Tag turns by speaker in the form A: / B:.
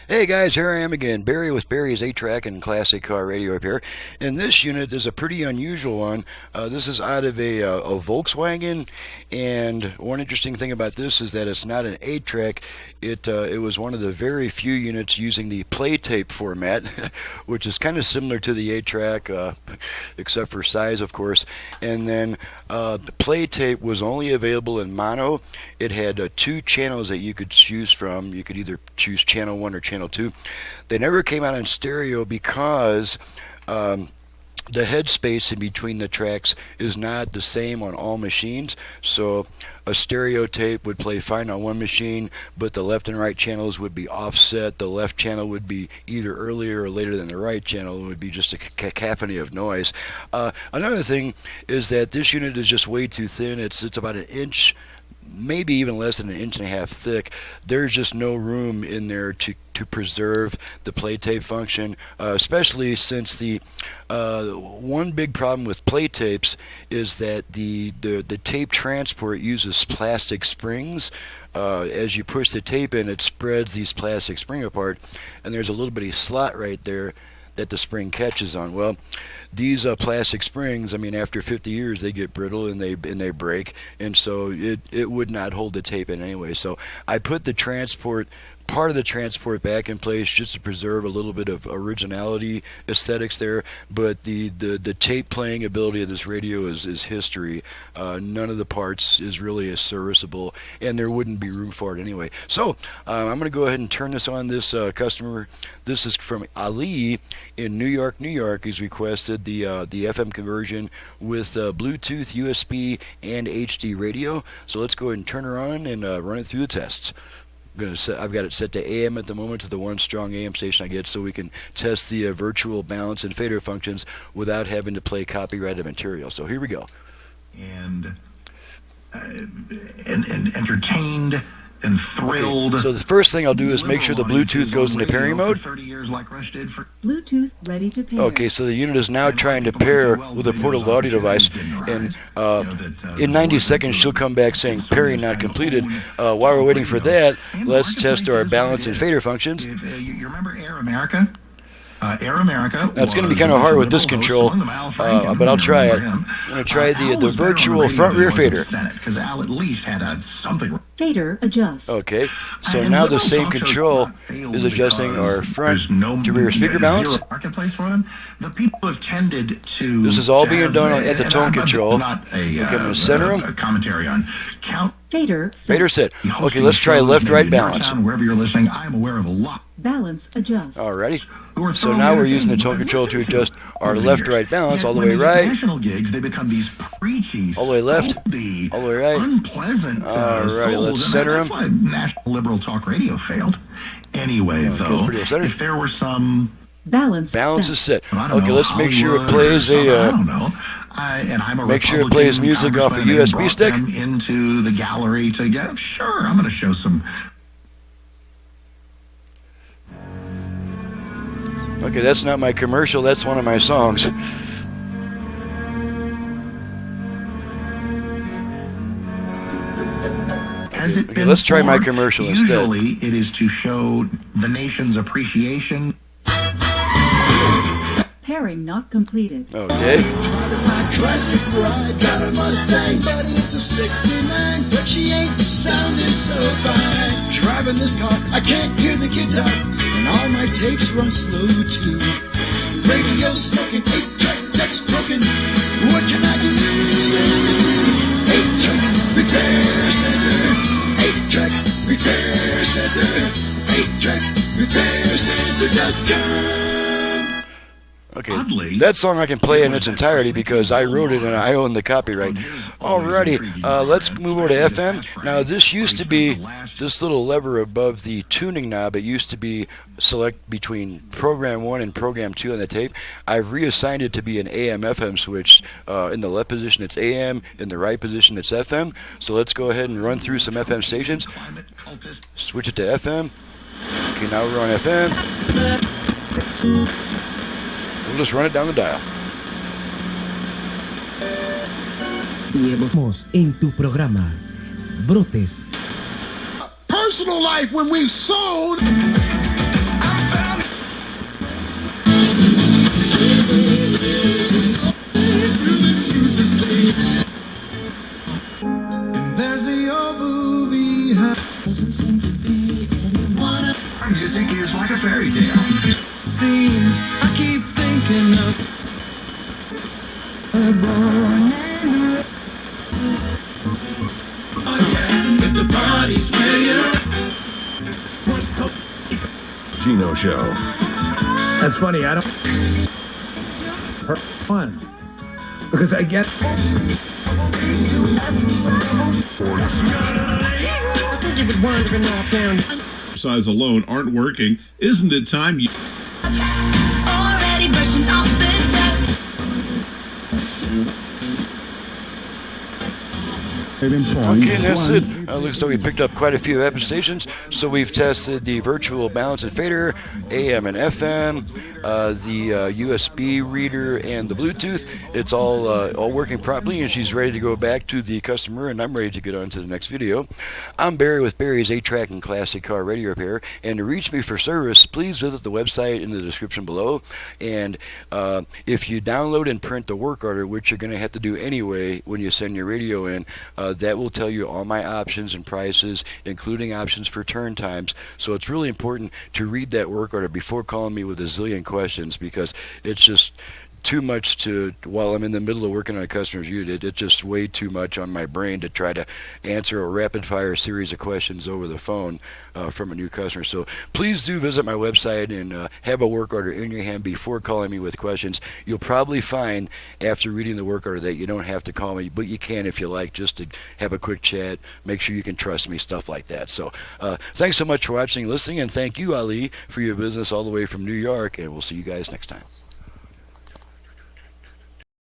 A: Hey guys, here I am again, Barry with Barry's 8-Track and Classic Car Radio Repair. And this unit is a pretty unusual one. This is out of a Volkswagen, and one interesting thing about this is that it's not an 8-track. It was one of the very few units using the play tape format, which is kind of similar to the 8-track, except for size, of course. And then the play tape was only available in mono. It had two channels that you could choose from. You could either choose channel 1 or channel 2. They never came out in stereo because the headspace in between the tracks is not the same on all machines. So a stereo tape would play fine on one machine, but the left and right channels would be offset. The left channel would be either earlier or later than the right channel. It would be just a cacophony of noise. Another thing is that this unit is just way too thin. It's about an inch, maybe even less than an inch and a half thick. There's just no room in there to preserve the play tape function, especially since the one big problem with play tapes is that the tape transport uses plastic springs. As you push the tape in, it spreads these plastic spring apart, and there's a little bitty slot right there that the spring catches on. Well, these plastic springs, I mean, after 50 years, they get brittle and they break, and so it would not hold the tape in anyway. So I put the part of the transport back in place just to preserve a little bit of originality aesthetics there, but the tape playing ability of this radio is history. None of the parts is really as serviceable, and there wouldn't be room for it anyway. So I'm going to go ahead and turn this on this customer. This is from Ali in New York, New York. He's requested the FM conversion with Bluetooth, USB, and HD radio. So let's go ahead and turn her on and run it through the tests. I've got it set to AM at the moment, to the one strong AM station I get, so we can test the virtual balance and fader functions without having to play copyrighted material. So here we go.
B: And entertained and thrilled.
A: Okay, so the first thing I'll do is make sure the Bluetooth goes into pairing mode.
C: Bluetooth ready to pair.
A: Okay, so the unit is now trying to pair with a portable audio device, and in 90 seconds she'll come back saying pairing not completed. While we're waiting for that, let's test our balance and fader functions.
B: You remember Air America? Air America.
A: Now, it's going to be kind of hard with this control, but I'll try it. I'm going to try the virtual front-rear fader.
B: Because Al at least had something.
C: Fader adjust.
A: Okay, so now the same control is adjusting our front to rear speaker balance.
B: The people have tended to.
A: This is all being done at the tone control.
B: Okay,
A: I'm going to center them.
B: A commentary on count.
A: Fader set. Okay, let's try left-right balance.
B: Wherever you're listening, I'm aware of a lot.
C: Balance adjust.
A: Alrighty. So now we're using the tone control to adjust our left-right balance all the way right,
B: national gigs, they become these preachy,
A: all the way left,
B: salty,
A: all the way right.
B: Unpleasant.
A: Alrighty, let's center them.
B: That's why National Liberal Talk Radio failed. Anyway, though, if there were some
C: balance
A: is set. Okay, let's make sure it plays make sure it plays music off a USB stick.
B: Into the gallery to get. Sure, I'm going to show some.
A: Okay, that's not my commercial, that's one of my songs. Okay, let's try my commercial instead.
B: Usually it is to show the nation's appreciation.
C: Pairing not completed.
A: Okay.
D: Classic ride, got a Mustang, but it's a 69, but she ain't sounding so fine. Driving this car, I can't hear the guitar, and all my tapes run slow too. Radio smoking, 8-track deck's broken. What can I do? Send it to 8-track repair center. 8-track repair center. 8-track repair center.com.
A: Okay, that song I can play in its entirety because I wrote it and I own the copyright. Alrighty, let's move over to FM. Now this used to be, this little lever above the tuning knob, it used to be select between program 1 and program 2 on the tape. I've reassigned it to be an AM-FM switch. In the left position it's AM, in the right position it's FM. So let's go ahead and run through some FM stations. Switch it to FM. Okay, now we're on FM. We'll just run it down the dial.
E: En tu programa, Brotes.
D: Personal life when we've sold.
B: music is like a fairy tale.
D: Seems I keep thinking of a born and oh yeah, if the party's where you're
E: Gino Show.
F: That's funny, I don't... Fun. Because I get... I think you've been wandering off down...
E: Exercise alone aren't working. Isn't it time you...
G: Already brushing off the dust.
A: Okay, and that's it. Looks like we picked up quite a few FM stations. So we've tested the virtual balance and fader, AM and FM, the USB reader, and the Bluetooth. It's all working properly, and she's ready to go back to the customer, and I'm ready to get on to the next video. I'm Barry with Barry's 8-Track and Classic Car Radio Repair, and to reach me for service, please visit the website in the description below. And if you download and print the work order, which you're going to have to do anyway when you send your radio in, that will tell you all my options and prices, including options for turn times. So it's really important to read that work order before calling me with a zillion questions, because it's just too much to, while I'm in the middle of working on a customer's unit, it's just way too much on my brain to try to answer a rapid-fire series of questions over the phone from a new customer. So please do visit my website and have a work order in your hand before calling me with questions. You'll probably find after reading the work order that you don't have to call me, but you can if you like, just to have a quick chat, make sure you can trust me, stuff like that. So thanks so much for watching and listening, and thank you, Ali, for your business all the way from New York, and we'll see you guys next time.